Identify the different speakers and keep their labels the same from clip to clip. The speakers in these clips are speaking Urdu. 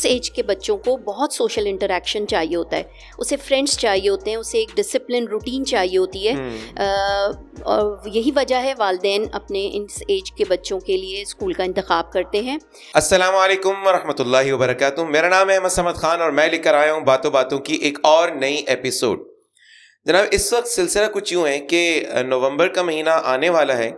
Speaker 1: ایج کے بچوں کو بہت سوشل انٹریکشن چاہیے ہوتا ہے, اسے فرینڈس چاہیے ہوتے ہیں, اسے ایک ڈسپلن روٹین چاہیے ہوتی ہے. اور یہی وجہ ہے والدین اپنے اس ایج کے بچوں کے لیے اسکول کا انتخاب کرتے ہیں.
Speaker 2: السلام علیکم ورحمۃ اللہ وبرکاتہ. میرا نام ہے احمد صمد خان اور میں لے کر آیا ہوں باتوں باتوں کی ایک اور نئی ایپیسوڈ. جناب اس وقت سلسلہ کچھ یوں ہے کہ نومبر کا مہینہ آنے والا ہے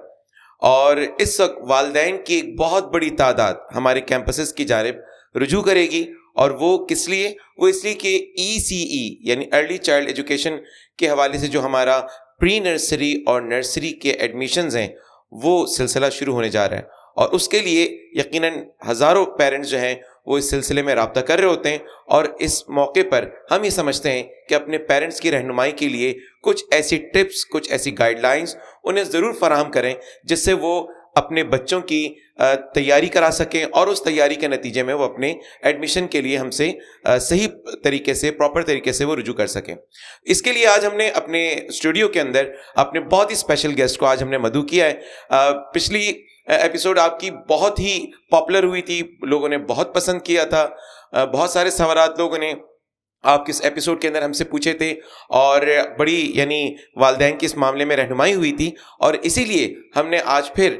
Speaker 2: اور اس وقت والدین کی ایک بہت بڑی تعداد ہمارے کیمپسز کی جانب رجوع کرے گی. اور وہ کس لیے؟ وہ اس لیے کہ ECE یعنی ارلی چائلڈ ایجوکیشن کے حوالے سے جو ہمارا پری نرسری اور نرسری کے ایڈمیشنز ہیں وہ سلسلہ شروع ہونے جا رہا ہے. اور اس کے لیے یقیناً ہزاروں پیرنٹس جو ہیں وہ اس سلسلے میں رابطہ کر رہے ہوتے ہیں. اور اس موقع پر ہم یہ سمجھتے ہیں کہ اپنے پیرنٹس کی رہنمائی کے لیے کچھ ایسی ٹپس, کچھ ایسی گائیڈ لائنز انہیں ضرور فراہم کریں جس سے وہ اپنے بچوں کی تیاری کرا سکیں اور اس تیاری کے نتیجے میں وہ اپنے ایڈمیشن کے لیے ہم سے صحیح طریقے سے, پراپر طریقے سے وہ رجوع کر سکیں. اس کے لیے آج ہم نے اپنے اسٹوڈیو کے اندر اپنے بہت ہی اسپیشل گیسٹ کو آج ہم نے مدعو کیا ہے. پچھلی ایپیسوڈ آپ کی بہت ہی پاپولر ہوئی تھی, لوگوں نے بہت پسند کیا تھا, بہت سارے سوالات لوگوں نے آپ کے اس ایپیسوڈ کے اندر ہم سے پوچھے تھے اور بڑی یعنی والدین کی اس معاملے میں رہنمائی ہوئی تھی. اور اسی لیے ہم نے آج پھر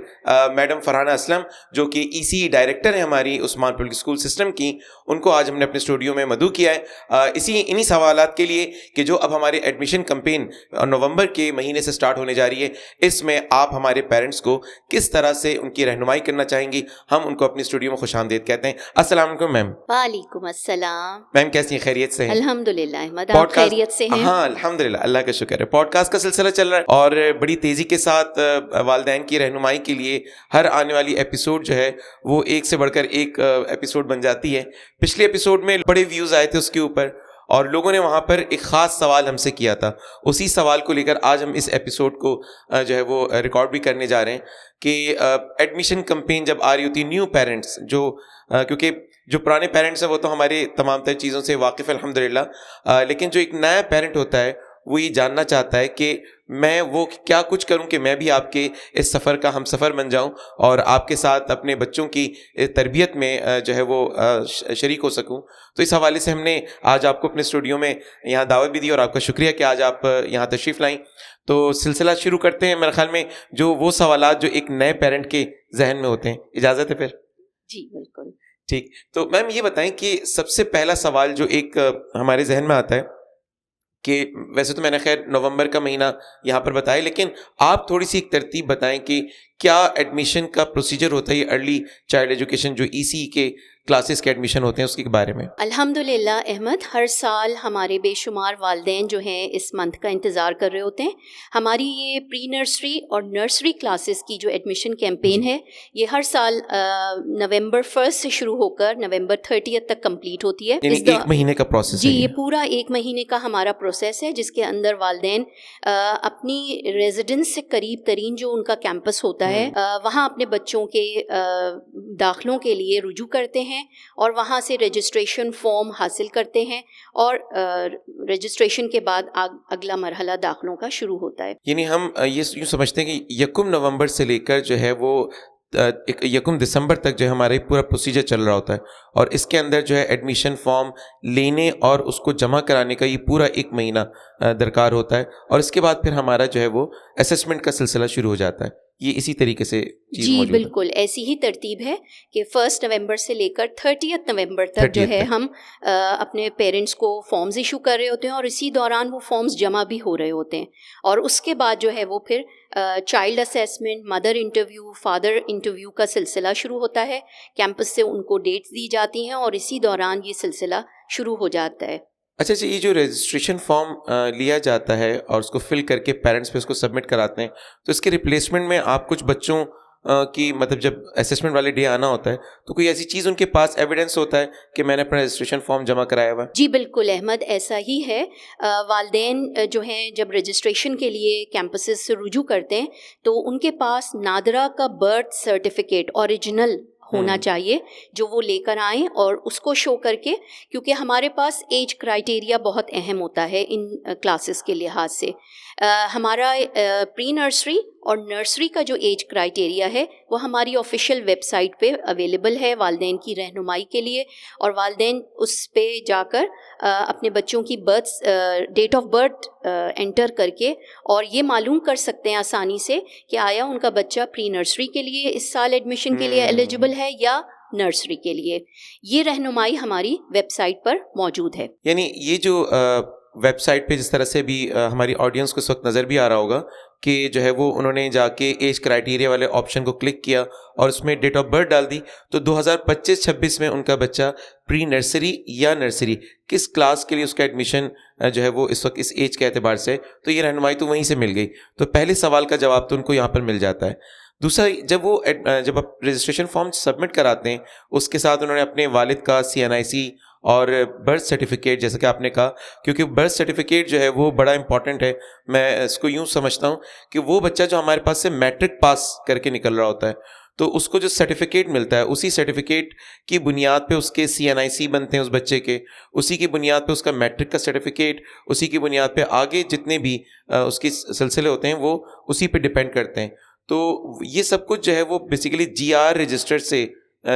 Speaker 2: میڈم فرحانہ اسلم جو کہ ECE ڈائریکٹر ہیں ہماری عثمان پبلک اسکول سسٹم کی, ان کو آج ہم نے اپنے اسٹوڈیو میں مدعو کیا ہے انہی سوالات کے لیے کہ جو اب ہمارے ایڈمیشن کمپین نومبر کے مہینے سے سٹارٹ ہونے جا رہی ہے, اس میں آپ ہمارے پیرنٹس کو کس طرح سے ان کی رہنمائی کرنا چاہیں گی. ہم ان کو اپنے اسٹوڈیو میں خوش آمدید کہتے ہیں. السلام علیکم میم.
Speaker 1: وعلیکم السلام.
Speaker 2: میم کیسی ہیں, خیریت سے ہیں؟
Speaker 1: الحمدللہ احمد, آپ خیریت سے ہیں؟
Speaker 2: ہاں الحمدللہ, اللہ کا شکر ہے. پوڈ کاسٹ کا سلسلہ چل رہا ہے اور بڑی تیزی کے ساتھ والدین کی رہنمائی کے لیے ہر آنے والی ایپیسوڈ جو ہے وہ ایک سے بڑھ کر ایک ایپیسوڈ بن جاتی ہے. پچھلے ایپیسوڈ میں بڑے ویوز آئے تھے اس کے اوپر اور لوگوں نے وہاں پر ایک خاص سوال ہم سے کیا تھا. اسی سوال کو لے کر آج ہم اس ایپیسوڈ کو جو ہے وہ ریکارڈ بھی کرنے جا رہے ہیں کہ ایڈمیشن کمپین جب آ رہی ہوتی ہے, نیو پیرنٹس جو کیونکہ جو پرانے پیرنٹس ہیں وہ تو ہماری تمام تر چیزوں سے واقف ہے الحمدللہ, لیکن جو ایک نیا پیرنٹ ہوتا ہے وہ یہ جاننا چاہتا ہے کہ میں وہ کیا کچھ کروں کہ میں بھی آپ کے اس سفر کا ہم سفر بن جاؤں اور آپ کے ساتھ اپنے بچوں کی تربیت میں جو ہے وہ شریک ہو سکوں. تو اس حوالے سے ہم نے آج آپ کو اپنے اسٹوڈیو میں یہاں دعوت بھی دی اور آپ کا شکریہ کہ آج آپ یہاں تشریف لائیں. تو سلسلہ شروع کرتے ہیں. میرے خیال میں جو وہ سوالات جو ایک نئے پیرنٹ کے ذہن میں ہوتے ہیں, اجازت ہے پھر؟
Speaker 1: جی بالکل
Speaker 2: ٹھیک. تو میم یہ بتائیں کہ سب سے پہلا سوال جو ایک ہمارے ذہن میں آتا ہے کہ ویسے تو میں نے خیر نومبر کا مہینہ یہاں پر بتایا, لیکن آپ تھوڑی سی ایک ترتیب بتائیں کہ کیا ایڈمیشن کا پروسیجر ہوتا ہے یہ ارلی چائلڈ ایجوکیشن جو ECE کے کلاسز کے ایڈمیشن ہوتے ہیں اس کے بارے میں؟
Speaker 1: الحمدللہ احمد, ہر سال ہمارے بے شمار والدین جو ہیں اس منتھ کا انتظار کر رہے ہوتے ہیں. ہماری یہ پری نرسری اور نرسری کلاسز کی جو ایڈمیشن کیمپین ہے یہ ہر سال نومبر 1 سے شروع ہو کر نومبر 30 تک کمپلیٹ ہوتی ہے.
Speaker 2: یعنی ایک مہینے کا پروسیس
Speaker 1: جی,
Speaker 2: ہے
Speaker 1: یہ پورا ایک مہینے کا ہمارا پروسیس ہے جس کے اندر والدین اپنی ریزیڈنس سے قریب ترین جو ان کا کیمپس ہوتا ہے وہاں اپنے بچوں کے داخلوں کے لیے رجوع کرتے ہیں اور وہاں سے رجسٹریشن فارم حاصل کرتے ہیں اور رجسٹریشن کے بعد اگلا مرحلہ داخلوں کا شروع ہوتا ہے.
Speaker 2: یعنی ہم یہ یوں سمجھتے ہیں کہ 1 نومبر سے لے کر جو ہے وہ 1 دسمبر تک جو ہے ہمارا پورا پروسیجر چل رہا ہوتا ہے اور اس کے اندر جو ہے ایڈمیشن فارم لینے اور اس کو جمع کرانے کا یہ پورا 1 مہینہ درکار ہوتا ہے اور اس کے بعد پھر ہمارا جو ہے وہ اسسمنٹ کا سلسلہ شروع ہو جاتا ہے. یہ اسی طریقے سے چیز
Speaker 1: جی
Speaker 2: موجود
Speaker 1: بالکل ایسی ہی ترتیب ہے کہ 1 نومبر سے لے کر 30 نومبر تک جو ہے ہم اپنے پیرنٹس کو فارمز ایشو کر رہے ہوتے ہیں اور اسی دوران وہ فارمز جمع بھی ہو رہے ہوتے ہیں اور اس کے بعد جو ہے وہ پھر child assessment, mother interview, father interview کا سلسلہ شروع ہوتا ہے. کیمپس سے ان کو ڈیٹس دی جاتی ہیں اور اسی دوران یہ سلسلہ شروع ہو جاتا ہے.
Speaker 2: اچھا, یہ جو رجسٹریشن فارم لیا جاتا ہے اور اس کو فل کر کے پیرنٹس پہ اس کو سبمٹ کراتے ہیں تو اس کے ریپلیسمنٹ میں آپ کچھ بچوں کی مطلب جب اسسمنٹ والے ڈے آنا ہوتا ہے تو کوئی ایسی چیز ان کے پاس ایویڈنس ہوتا ہے کہ میں نے اپنا رجسٹریشن فارم جمع کرایا ہوا؟
Speaker 1: جی بالکل احمد, ایسا ہی ہے. والدین جو ہیں جب رجسٹریشن کے لیے کیمپسز سے رجوع کرتے ہیں تو ان کے پاس نادرا کا برتھ سرٹیفکیٹ اوریجنل ہونا چاہیے جو وہ لے کر آئیں اور اس کو شو کر کے, کیونکہ ہمارے پاس ایج کرائٹیریا بہت اہم ہوتا ہے ان کلاسز کے لحاظ سے. ہمارا پری نرسری اور نرسری کا جو ایج کرائٹیریا ہے وہ ہماری آفیشیل ویب سائٹ پہ اویلیبل ہے والدین کی رہنمائی کے لیے, اور والدین اس پہ جا کر اپنے بچوں کی ڈیٹ آف برتھ انٹر کر کے اور یہ معلوم کر سکتے ہیں آسانی سے کہ آیا ان کا بچہ پری نرسری کے لیے اس سال ایڈمیشن کے لیے ایلیجبل ہے یا نرسری کے لیے. یہ رہنمائی ہماری ویب سائٹ پر موجود ہے.
Speaker 2: یعنی یہ جو ویب سائٹ پہ جس طرح سے بھی ہماری آڈینس کو اس وقت نظر بھی آ رہا ہوگا کہ جو ہے وہ انہوں نے جا کے ایج کرائٹیریا والے آپشن کو کلک کیا اور اس میں ڈیٹ آف برتھ ڈال دی, تو 2025-26 میں ان کا بچہ پری نرسری یا نرسری کس کلاس کے لیے اس کا ایڈمیشن جو ہے وہ اس وقت اس ایج کے اعتبار سے, تو یہ رہنمائی تو وہیں سے مل گئی. تو پہلے سوال کا جواب تو ان کو یہاں پر مل جاتا ہے. دوسرا, جب آپ رجسٹریشن فارم سبمٹ کراتے ہیں اس کے ساتھ انہوں نے اپنے والد کا CNIC اور برتھ سرٹیفکیٹ, جیسا کہ آپ نے کہا, کیونکہ برتھ سرٹیفکیٹ جو ہے وہ بڑا امپورٹنٹ ہے. میں اس کو یوں سمجھتا ہوں کہ وہ بچہ جو ہمارے پاس سے میٹرک پاس کر کے نکل رہا ہوتا ہے تو اس کو جو سرٹیفکیٹ ملتا ہے اسی سرٹیفکیٹ کی بنیاد پہ اس کے CNIC بنتے ہیں اس بچے کے, اسی کی بنیاد پہ اس کا میٹرک کا سرٹیفکیٹ, اسی کی بنیاد پہ آگے جتنے بھی اس کے سلسلے ہوتے ہیں وہ اسی پہ ڈپینڈ کرتے ہیں. تو یہ سب کچھ جو ہے وہ بیسیکلی GR رجسٹر سے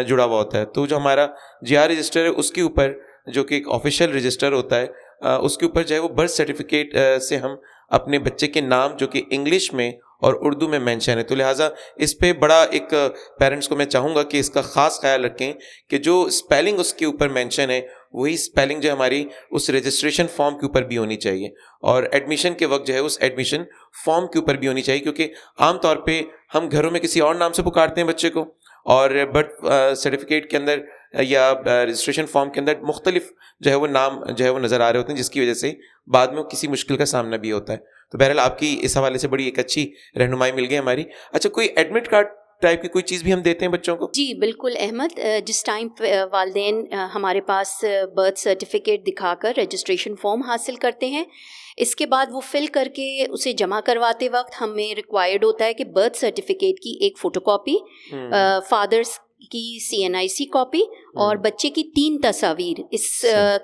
Speaker 2: جڑا ہوا ہوتا ہے. تو جو ہمارا GR رجسٹر ہے اس کے اوپر, جو کہ ایک آفیشیل رجسٹر ہوتا ہے, اس کے اوپر جو ہے وہ برتھ سرٹیفکیٹ سے ہم اپنے بچے کے نام جو کہ انگلش میں اور اردو میں مینشن ہے, تو لہٰذا اس پہ بڑا ایک پیرنٹس کو میں چاہوں گا کہ اس کا خاص خیال رکھیں کہ جو اسپیلنگ اس کے اوپر مینشن ہے وہی اسپیلنگ جو ہماری اس رجسٹریشن فارم کے اوپر بھی ہونی چاہیے, اور ایڈمیشن کے وقت جو ہے اس ایڈمیشن فارم کے اوپر بھی ہونی چاہیے. کیونکہ عام طور پہ ہم گھروں میں کسی اور نام سے پکارتے ہیں بچے کو, اور برتھ سرٹیفکیٹ کے اندر یا رجسٹریشن فارم کے اندر مختلف جو ہے وہ نام جو ہے وہ نظر آ رہے ہوتے ہیں, جس کی وجہ سے بعد میں کسی مشکل کا سامنا بھی ہوتا ہے. تو بہرحال آپ کی اس حوالے سے بڑی ایک اچھی رہنمائی مل گئی ہماری. اچھا, کوئی ایڈمٹ کارڈ ٹائپ کی کوئی چیز بھی ہم دیتے ہیں بچوں کو؟
Speaker 1: جی بالکل احمد, جس ٹائم والدین ہمارے پاس برتھ سرٹیفکیٹ دکھا کر رجسٹریشن فارم حاصل کرتے ہیں, اس کے بعد وہ فل کر کے اسے جمع کرواتے وقت ہمیں ریکوائرڈ ہوتا ہے کہ برتھ سرٹیفکیٹ کی ایک فوٹو کاپی, فادرس کی CNIC کاپی اور بچے کی 3 تصاویر اس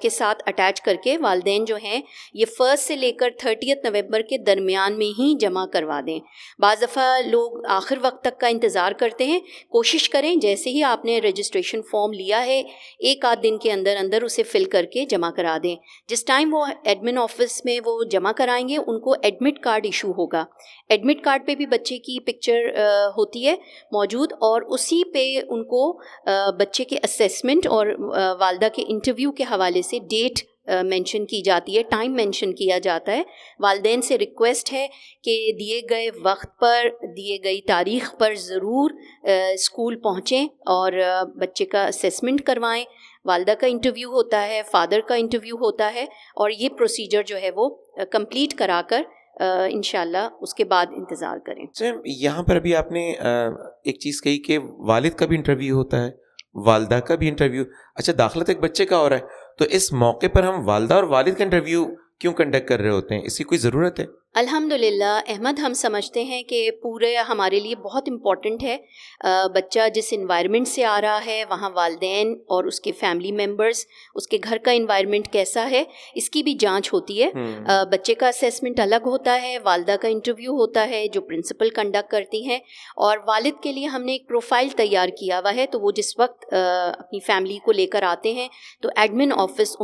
Speaker 1: کے ساتھ اٹیچ کر کے والدین جو ہیں یہ 1 سے لے کر 30 نومبر کے درمیان میں ہی جمع کروا دیں. بعض دفعہ لوگ آخر وقت تک کا انتظار کرتے ہیں, کوشش کریں جیسے ہی آپ نے رجسٹریشن فارم لیا ہے 1-8 دن کے اندر اندر اسے فل کر کے جمع کرا دیں. جس ٹائم وہ ایڈمن آفس میں وہ جمع کرائیں گے ان کو ایڈمٹ کارڈ ایشو ہوگا. ایڈمٹ کارڈ پہ بھی بچے کی پکچر ہوتی ہے موجود, اور اسی پہ ان کو بچے کے اسیسمنٹ اور والدہ کے انٹرویو کے حوالے سے ڈیٹ مینشن کی جاتی ہے, ٹائم مینشن کیا جاتا ہے. والدین سے ریکویسٹ ہے کہ دیے گئے وقت پر, دیے گئی تاریخ پر ضرور اسکول پہنچیں اور بچے کا اسیسمنٹ کروائیں. والدہ کا انٹرویو ہوتا ہے, فادر کا انٹرویو ہوتا ہے, اور یہ پروسیجر جو ہے وہ کمپلیٹ کرا کر انشاءاللہ اس کے بعد انتظار کریں.
Speaker 2: یہاں پر ابھی آپ نے ایک چیز کہی کہ والد کا بھی انٹرویو ہوتا ہے, والدہ کا بھی انٹرویو. اچھا, داخلہ تو ایک بچے کا ہو رہا ہے, تو اس موقع پر ہم والدہ اور والد کا انٹرویو کیوں کنڈکٹ کر رہے ہوتے ہیں؟ اس کی کوئی ضرورت ہے؟
Speaker 1: الحمدللہ احمد, ہم سمجھتے ہیں کہ پورے ہمارے لیے بہت امپورٹنٹ ہے. بچہ جس انوائرمنٹ سے آ رہا ہے وہاں والدین اور اس کے فیملی ممبرز, اس کے گھر کا انوائرمنٹ کیسا ہے, اس کی بھی جانچ ہوتی ہے. بچے کا اسیسمنٹ الگ ہوتا ہے, والدہ کا انٹرویو ہوتا ہے جو پرنسپل کنڈکٹ کرتی ہیں, اور والد کے لیے ہم نے ایک پروفائل تیار کیا ہوا ہے. تو وہ جس وقت اپنی فیملی کو لے کر آتے ہیں تو ایڈمن آفس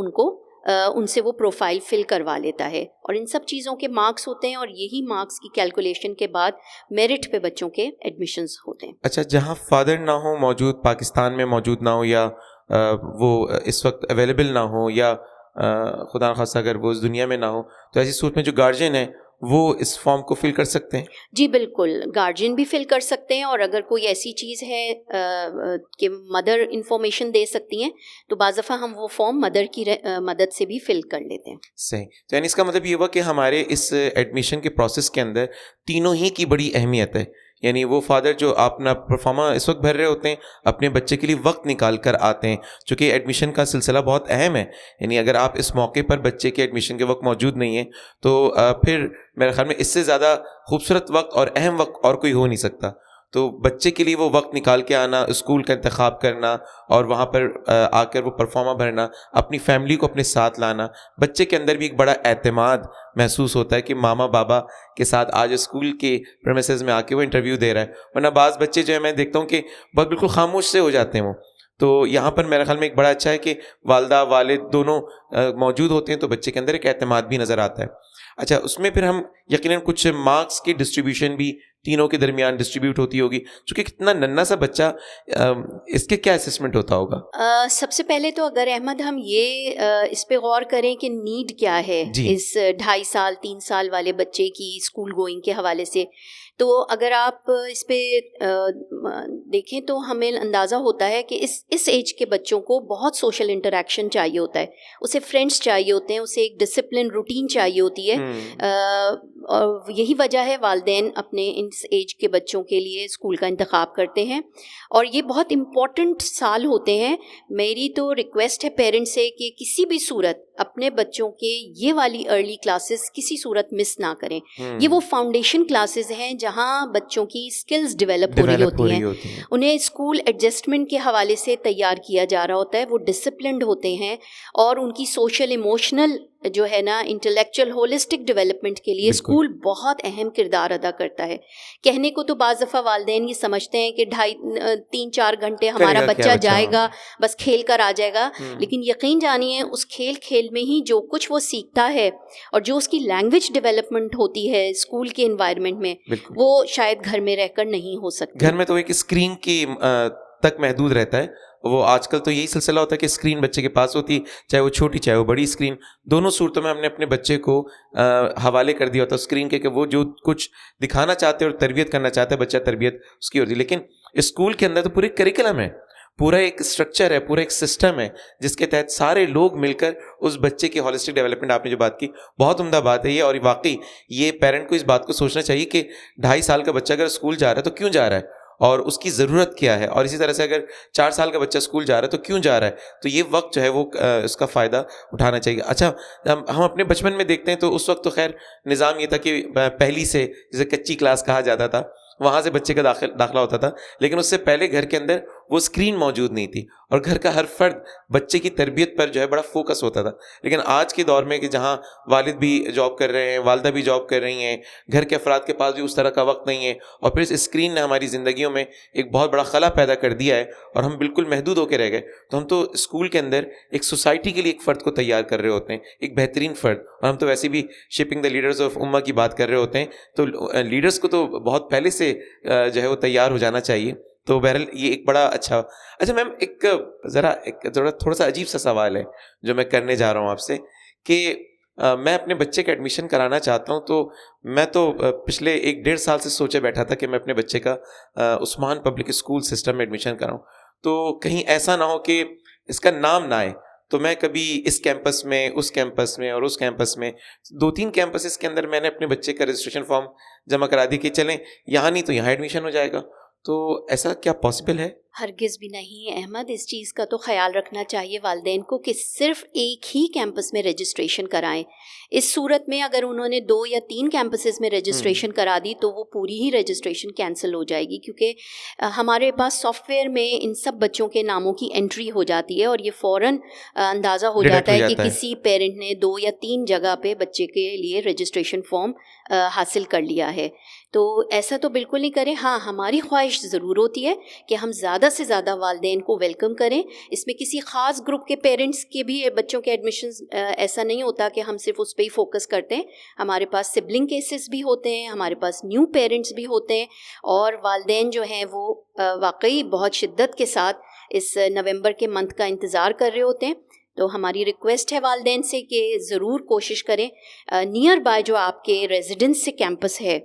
Speaker 1: ان سے وہ پروفائل فل کروا لیتا ہے, اور ان سب چیزوں کے مارکس ہوتے ہیں, اور یہی مارکس کی کیلکولیشن کے بعد میرٹ پہ بچوں کے ایڈمیشنز ہوتے ہیں.
Speaker 2: اچھا, جہاں فادر نہ ہو موجود, پاکستان میں موجود نہ ہو, یا وہ اس وقت اویلیبل نہ ہو, یا خدا نخواستہ اگر وہ اس دنیا میں نہ ہو, تو ایسی صورت میں جو گارجین ہیں وہ اس فارم کو فل کر سکتے ہیں؟ جی
Speaker 1: بالکل, گارجین بھی فل کر سکتے ہیں, اور اگر کوئی ایسی چیز ہے کہ مدر انفارمیشن دے سکتی ہیں تو بعض دفعہ ہم وہ فارم مدر کی مدد سے بھی فل کر لیتے ہیں.
Speaker 2: صحیح. تو یعنی اس کا مطلب یہ ہوا کہ ہمارے اس ایڈمیشن کے پروسیس کے اندر تینوں ہی کی بڑی اہمیت ہے. یعنی وہ فادر جو اپنا پرفارما اس وقت بھر رہے ہوتے ہیں, اپنے بچے کے لیے وقت نکال کر آتے ہیں, چونکہ ایڈمیشن کا سلسلہ بہت اہم ہے. یعنی اگر آپ اس موقع پر بچے کے ایڈمیشن کے وقت موجود نہیں ہیں تو پھر میرے خیال میں اس سے زیادہ خوبصورت وقت اور اہم وقت اور کوئی ہو نہیں سکتا. تو بچے کے لیے وہ وقت نکال کے آنا, اسکول کا انتخاب کرنا, اور وہاں پر آ کر وہ پرفارما بھرنا, اپنی فیملی کو اپنے ساتھ لانا, بچے کے اندر بھی ایک بڑا اعتماد محسوس ہوتا ہے کہ ماما بابا کے ساتھ آج اسکول کے پریمیسز میں آ کے وہ انٹرویو دے رہا ہے. ورنہ بعض بچے جو ہے میں دیکھتا ہوں کہ بہت بالکل خاموش سے ہو جاتے ہیں وہ. تو یہاں پر میرے خیال میں ایک بڑا اچھا ہے کہ والدہ والد دونوں موجود ہوتے ہیں تو بچے کے اندر ایک اعتماد بھی نظر آتا ہے. اچھا اس میں پھر ہم یقیناً کچھ مارکس کی ڈسٹریبیوشن بھی تینوں کے درمیان ڈسٹریبیوٹ ہوتی ہوگی, چونکہ کتنا ننھا سا بچہ, اس کے کیا اسسمنٹ ہوتا ہوگا؟
Speaker 1: سب سے پہلے تو اگر احمد ہم یہ اس پہ غور کریں کہ نیڈ کیا ہے اس 2.5 سال 3 سال والے بچے کی اسکول گوئنگ کے حوالے سے, تو اگر آپ اس پہ دیکھیں تو ہمیں اندازہ ہوتا ہے کہ اس ایج کے بچوں کو بہت سوشل انٹریکشن چاہیے ہوتا ہے, اسے فرینڈس چاہیے ہوتے ہیں, اسے ایک ڈسپلن روٹین چاہیے ہوتی ہے. اور یہی وجہ ہے والدین اپنے اس ایج کے بچوں کے لیے اسکول کا انتخاب کرتے ہیں, اور یہ بہت امپورٹنٹ سال ہوتے ہیں. میری تو ریکویسٹ ہے پیرنٹس سے کہ کسی بھی صورت اپنے بچوں کے یہ والی ارلی کلاسز کسی صورت مس نہ کریں. یہ وہ فاؤنڈیشن کلاسز ہیں جہاں بچوں کی اسکلز ڈیولپ ہو رہی ہوتی ہیں. انہیں اسکول ایڈجسٹمنٹ کے حوالے سے تیار کیا جا رہا ہوتا ہے, وہ ڈسپلنڈ ہوتے ہیں, اور ان کی سوشل ایموشنل جو ہے نا انٹلیکچوئل ہولسٹک ڈیولپمنٹ کے لیے اسکول بہت اہم کردار ادا کرتا ہے. کہنے کو تو بعض دفعہ والدین یہ سمجھتے ہیں کہ 2.5-3-4 گھنٹے ہمارا بچہ جائے گا بس کھیل کر آ جائے گا, لیکن یقین جانیے اس کھیل میں ہی جو کچھ وہ سیکھتا ہے اور جو اس کی لینگویج ڈیولپمنٹ ہوتی ہے اسکول کے انوائرمنٹ میں, وہ شاید گھر میں رہ کر نہیں ہو سکتی.
Speaker 2: گھر میں تو ایک اسکرین کی تک محدود رہتا ہے. وہ آج کل تو یہی سلسلہ ہوتا ہے کہ اسکرین بچے کے پاس ہوتی, چاہے وہ چھوٹی چاہے وہ بڑی اسکرین. دونوں صورتوں میں ہم نے اپنے بچے کو حوالے کر دیا ہوتا ہے اسکرین کے, کہ وہ جو کچھ دکھانا چاہتے ہیں اور تربیت کرنا چاہتا ہے بچہ, تربیت اس کی ہوتی ہے. لیکن اسکول کے اندر تو پورے کریکلم ہے, پورا ایک اسٹرکچر ہے, پورا ایک سسٹم ہے جس کے تحت سارے لوگ مل کر اس بچے کی ہولسٹک ڈیولپمنٹ, آپ نے جو بات کی بہت عمدہ بات ہے یہ. اور واقعی یہ پیرنٹ کو اس بات کو سوچنا چاہیے کہ 2.5 سال کا بچہ اگر اسکول جا رہا ہے تو کیوں جا رہا ہے, اور اس کی ضرورت کیا ہے, اور اسی طرح سے اگر 4 سال کا بچہ اسکول جا رہا ہے تو کیوں جا رہا ہے. تو یہ وقت جو ہے وہ اس کا فائدہ اٹھانا چاہیے. اچھا ہم اپنے بچپن میں دیکھتے ہیں تو اس وقت تو خیر نظام یہ تھا کہ پہلی سے جسے کچی کلاس کہا جاتا تھا وہاں سے بچے کا داخلہ ہوتا تھا, لیکن اس سے پہلے گھر کے اندر وہ اسکرین موجود نہیں تھی اور گھر کا ہر فرد بچے کی تربیت پر جو ہے بڑا فوکس ہوتا تھا. لیکن آج کے دور میں کہ جہاں والد بھی جاب کر رہے ہیں, والدہ بھی جاب کر رہی ہیں, گھر کے افراد کے پاس بھی اس طرح کا وقت نہیں ہے, اور پھر اس اسکرین نے ہماری زندگیوں میں ایک بہت بڑا خلا پیدا کر دیا ہے اور ہم بالکل محدود ہو کے رہ گئے. تو ہم تو اسکول کے اندر ایک سوسائٹی کے لیے ایک فرد کو تیار کر رہے ہوتے ہیں, ایک بہترین فرد, اور ہم تو ویسے بھی شیپنگ دا لیڈرز آف امہ کی بات کر رہے ہوتے ہیں. تو لیڈرز کو تو بہت پہلے سے جو ہے وہ تیار ہو جانا چاہیے. تو بہرحال یہ ایک بڑا اچھا میم ایک تھوڑا سا عجیب سا سوال ہے جو میں کرنے جا رہا ہوں آپ سے, کہ میں اپنے بچے کا ایڈمیشن کرانا چاہتا ہوں. تو میں تو پچھلے 1-1.5 سال سے سوچے بیٹھا تھا کہ میں اپنے بچے کا عثمان پبلک اسکول سسٹم میں ایڈمیشن کراؤں, تو کہیں ایسا نہ ہو کہ اس کا نام نہ آئے. تو میں کبھی اس کیمپس میں, اس کیمپس میں اور اس کیمپس میں 2-3 کیمپسز کے اندر میں نے اپنے بچے کا رجسٹریشن فارم جمع کرا دی کہ چلیں یہاں نہیں تو یہاں ایڈمیشن ہو جائے گا. تو ایسا کیا پاسبل ہے؟
Speaker 1: ہرگز بھی نہیں احمد. اس چیز کا تو خیال رکھنا چاہیے والدین کو کہ صرف ایک ہی کیمپس میں رجسٹریشن کرائیں. اس صورت میں اگر انہوں نے 2 یا 3 کیمپسز میں رجسٹریشن کرا دی تو وہ پوری ہی رجسٹریشن کینسل ہو جائے گی, کیونکہ ہمارے پاس سافٹ ویئر میں ان سب بچوں کے ناموں کی انٹری ہو جاتی ہے اور یہ فوراً اندازہ ہو جاتا ہے کہ کسی پیرنٹ نے 2 یا 3 جگہ پہ بچے کے لیے رجسٹریشن فارم حاصل کر لیا ہے. تو ایسا تو بالکل نہیں کریں. ہاں ہماری خواہش ضرور ہوتی ہے کہ ہم زیادہ سے زیادہ والدین کو ویلکم کریں. اس میں کسی خاص گروپ کے پیرنٹس کے بھی بچوں کے ایڈمیشنز ایسا نہیں ہوتا کہ ہم صرف اس پہ ہی فوکس کرتے ہیں. ہمارے پاس سبلنگ کیسز بھی ہوتے ہیں, ہمارے پاس نیو پیرنٹس بھی ہوتے ہیں, اور والدین جو ہیں وہ واقعی بہت شدت کے ساتھ اس نومبر کے منتھ کا انتظار کر رہے ہوتے ہیں. تو ہماری ریکویسٹ ہے والدین سے کہ ضرور کوشش کریں نیئر بائی جو آپ کے ریزیڈنس سے کیمپس ہے,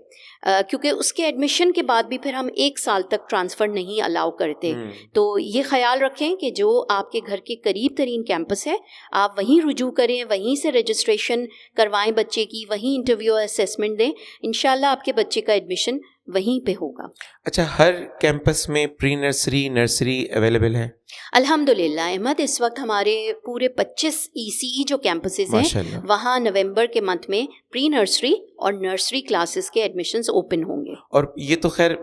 Speaker 1: کیونکہ اس کے ایڈمیشن کے بعد بھی پھر ہم 1 سال تک ٹرانسفر نہیں الاؤ کرتے. تو یہ خیال رکھیں کہ جو آپ کے گھر کے قریب ترین کیمپس ہے آپ وہیں رجوع کریں, وہیں سے رجسٹریشن کروائیں بچے کی, وہیں انٹرویو اسیسمنٹ دیں. انشاءاللہ آپ کے بچے کا ایڈمیشن وہیں پہ ہوگا.
Speaker 2: اچھا ہر کیمپس میں پری نرسری اویلیبل ہے؟
Speaker 1: الحمدللہ احمد، اس وقت ہمارے پورے 25 ECE جو کیمپسز ہیں وہاں نومبر کے منتھ میں پری نرسری اور نرسری کلاسز کے ایڈمیشنز اوپن ہوں گے.
Speaker 2: اور یہ تو خیر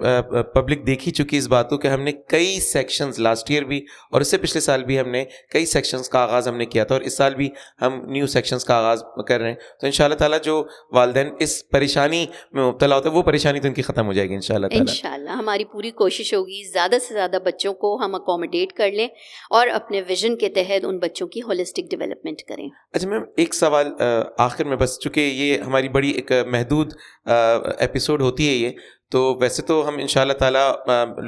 Speaker 2: پبلک دیکھ ہی چکی اس بات کو کہ ہم نے کئی سیکشنز لاسٹ ایئر بھی اور اس سے پچھلے سال بھی ہم نے کئی سیکشنز کا آغاز ہم نے کیا تھا، اور اس سال بھی ہم نیو سیکشنز کا آغاز کر رہے ہیں. تو انشاءاللہ تعالیٰ جو والدین اس پریشانی میں مبتلا ہوتے ہیں وہ پریشانی تو ان کی ختم ہو جائے گی انشاءاللہ تعالیٰ.
Speaker 1: انشاءاللہ ہماری پوری کوشش ہوگی زیادہ سے زیادہ بچوں کو ہم اکوموڈیٹ کر لیں اور اپنے ویژن کے تحت ان بچوں کی ہولسٹک ڈیولپمنٹ کریں.
Speaker 2: اچھا میم، ایک سوال آخر میں، بس چونکہ یہ ہماری بڑی ایک محدود ایپیسوڈ ہوتی ہے یہ، تو ویسے تو ہم انشاءاللہ تعالیٰ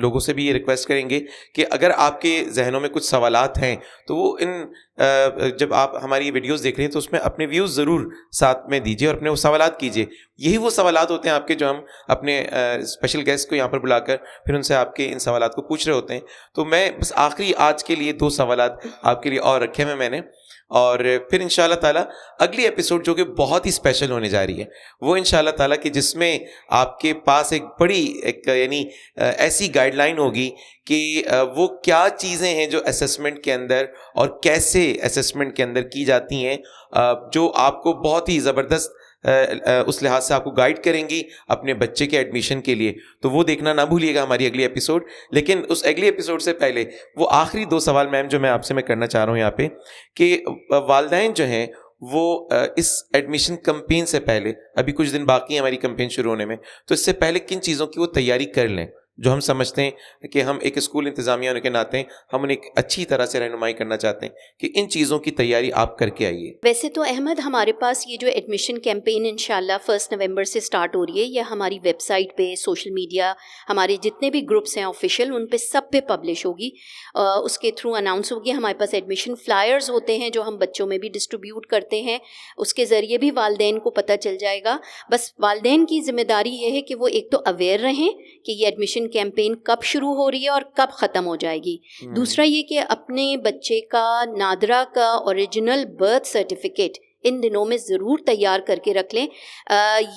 Speaker 2: لوگوں سے بھی یہ ریکویسٹ کریں گے کہ اگر آپ کے ذہنوں میں کچھ سوالات ہیں تو وہ جب آپ ہماری ویڈیوز دیکھ رہے ہیں تو اس میں اپنے ویوز ضرور ساتھ میں دیجیے اور اپنے وہ سوالات کیجیے. یہی وہ سوالات ہوتے ہیں آپ کے جو ہم اپنے اسپیشل گیسٹ کو یہاں پر بلا کر پھر ان سے آپ کے ان سوالات کو پوچھ رہے ہوتے ہیں. تو میں بس آخری آج کے لیے 2 سوالات آپ کے لیے اور رکھے ہیں میں نے، اور پھر انشاءاللہ تعالیٰ اگلی ایپیسوڈ جو کہ بہت ہی اسپیشل ہونے جا رہی ہے وہ انشاءاللہ تعالیٰ کہ جس میں آپ کے پاس ایک بڑی یعنی ایسی گائیڈ لائن ہوگی کہ وہ کیا چیزیں ہیں جو اسیسمنٹ کے اندر اور کیسے اسیسمنٹ کے اندر کی جاتی ہیں، جو آپ کو بہت ہی زبردست اس لحاظ سے آپ کو گائیڈ کریں گی اپنے بچے کے ایڈمیشن کے لیے. تو وہ دیکھنا نہ بھولیے گا ہماری اگلی ایپیسوڈ. لیکن اس اگلی ایپیسوڈ سے پہلے وہ آخری 2 سوال میم جو میں آپ سے کرنا چاہ رہا ہوں یہاں پہ، کہ والدین جو ہیں وہ اس ایڈمیشن کمپین سے پہلے، ابھی کچھ دن باقی ہیں ہماری کمپین شروع ہونے میں، تو اس سے پہلے کن چیزوں کی وہ تیاری کر لیں جو ہم سمجھتے ہیں کہ ہم ایک اسکول انتظامیہ ہونے کے ناطے ہم انہیں ایک اچھی طرح سے رہنمائی کرنا چاہتے ہیں کہ ان چیزوں کی تیاری آپ کر کے آئیے.
Speaker 1: ویسے تو احمد ہمارے پاس یہ جو ایڈمیشن کیمپین انشاءاللہ 1 نومبر سے سٹارٹ ہو رہی ہے، یہ ہماری ویب سائٹ پہ، سوشل میڈیا، ہمارے جتنے بھی گروپس ہیں آفیشیل ان پہ سب پہ پبلش ہوگی، اس کے تھرو اناؤنس ہوگی. ہمارے پاس ایڈمیشن فلائرز ہوتے ہیں جو ہم بچوں میں بھی ڈسٹریبیوٹ کرتے ہیں، اس کے ذریعے بھی والدین کو پتہ چل جائے گا. بس والدین کی ذمہ داری یہ ہے کہ وہ ایک تو اویئر رہیں کہ یہ ایڈمیشن کیمپین کب شروع ہو رہی ہے اور کب ختم ہو جائے گی. دوسرا یہ کہ اپنے بچے کا نادرا کا اوریجنل برتھ سرٹیفکیٹ ان دنوں میں ضرور تیار کر کے رکھ لیں.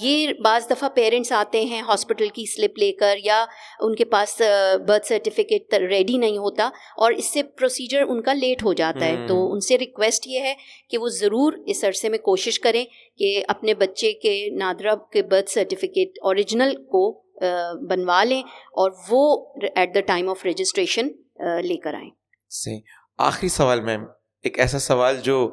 Speaker 1: یہ بعض دفعہ پیرنٹس آتے ہیں ہاسپٹل کی سلپ لے کر یا ان کے پاس برتھ سرٹیفکیٹ ریڈی نہیں ہوتا اور اس سے پروسیجر ان کا لیٹ ہو جاتا ہے. تو ان سے ریکویسٹ یہ ہے کہ وہ ضرور اس عرصے میں کوشش کریں کہ اپنے بچے کے نادرا کے برتھ سرٹیفکیٹ اوریجنل کو بنوا لیں اور وہ at the time of registration لے کر آئیں.
Speaker 2: صحیح. آخری سوال میم، ایک ایسا سوال جو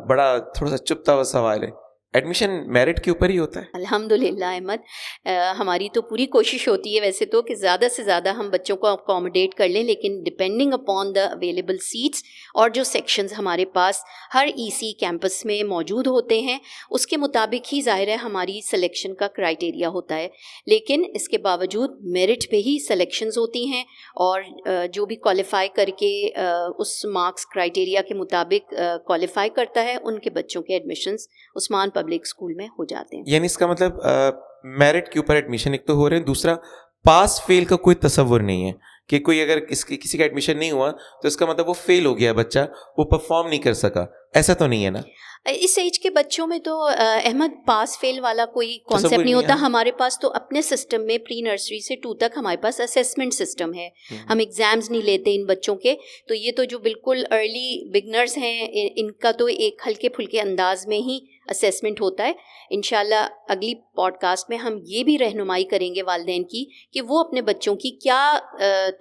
Speaker 2: بڑا تھوڑا سا چپتا ہوا سوال ہے، ایڈمیشن میرٹ کے اوپر ہی ہوتا ہے؟
Speaker 1: الحمدللہ احمد، ہماری تو پوری کوشش ہوتی ہے ویسے تو کہ زیادہ سے زیادہ ہم بچوں کو اکوموڈیٹ کر لیں، لیکن depending upon the available seats اور جو سیکشنز ہمارے پاس ہر EC کیمپس میں موجود ہوتے ہیں اس کے مطابق ہی ظاہر ہے ہماری سلیکشن کا کرائٹیریا ہوتا ہے. لیکن اس کے باوجود میرٹ پہ ہی سلیکشنز ہوتی ہیں اور جو بھی کوالیفائی کر کے اس مارکس کرائٹیریا کے مطابق کوالیفائی کرتا ہے ان کے بچوں کے ایڈمیشنز عثمان پبلک اسکول میں ہو جاتے ہیں.
Speaker 2: یعنی اس کا مطلب میرٹ کے اوپر ایڈمیشن ایک تو ہو رہے ہیں، دوسرا پاس فیل کا کوئی تصور نہیں ہے کہ کوئی اگر کسی کا ایڈمیشن نہیں ہوا تو اس کا مطلب وہ فیل ہو گیا بچہ، وہ پرفارم نہیں کر سکا، ایسا تو نہیں ہے نا؟
Speaker 1: اس ایج کے بچوں میں تو احمد پاس فیل والا کوئی کانسیپٹ نہیں ہوتا. ہمارے پاس تو اپنے سسٹم میں پری نرسری سے 2 تک ہمارے پاس اسیسمنٹ سسٹم ہے، ہم ایگزامز نہیں لیتے ان بچوں کے. تو یہ تو جو بالکل ارلی بگنرز ہیں ان کا تو ایک ہلکے پھلکے انداز میں ہی اسیسمنٹ ہوتا ہے. انشاءاللہ اگلی پوڈ کاسٹ میں ہم یہ بھی رہنمائی کریں گے والدین کی کہ وہ اپنے بچوں کی کیا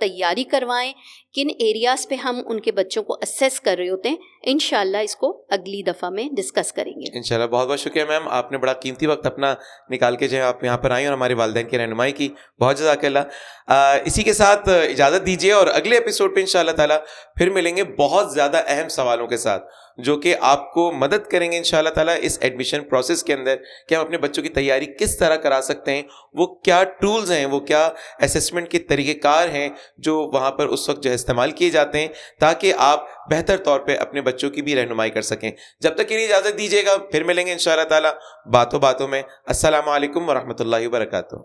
Speaker 1: تیاری کروائیں، کن ایریاز پہ ہم ان کے بچوں کو اسیس کر رہے ہوتے ہیں. انشاءاللہ اس کو اگلی دفعہ میں ڈسکس کریں گے
Speaker 2: انشاءاللہ. بہت بہت شکریہ میم، آپ نے بڑا قیمتی وقت اپنا نکال کے جو ہے آپ یہاں پر آئیں اور ہمارے والدین کی رہنمائی کی. بہت جزاک اللہ. اسی کے ساتھ اجازت دیجیے اور اگلے ایپیسوڈ پہ انشاءاللہ تعالیٰ پھر ملیں گے بہت زیادہ اہم سوالوں کے ساتھ جو کہ آپ کو مدد کریں گے انشاءاللہ تعالیٰ اس ایڈمیشن پروسیس کے اندر کہ ہم اپنے بچوں کی تیاری کس طرح کرا سکتے ہیں، وہ کیا ٹولز ہیں، وہ کیا اسیسمنٹ کے طریقہ کار ہیں جو وہاں پر اس وقت جو ہے استعمال کیے جاتے ہیں تاکہ آپ بہتر طور پہ اپنے بچوں کی بھی رہنمائی کر سکیں. جب تک کے لیے اجازت دیجیے گا، پھر ملیں گے انشاءاللہ تعالیٰ باتوں باتوں میں. السلام علیکم ورحمۃ اللہ وبرکاتہ.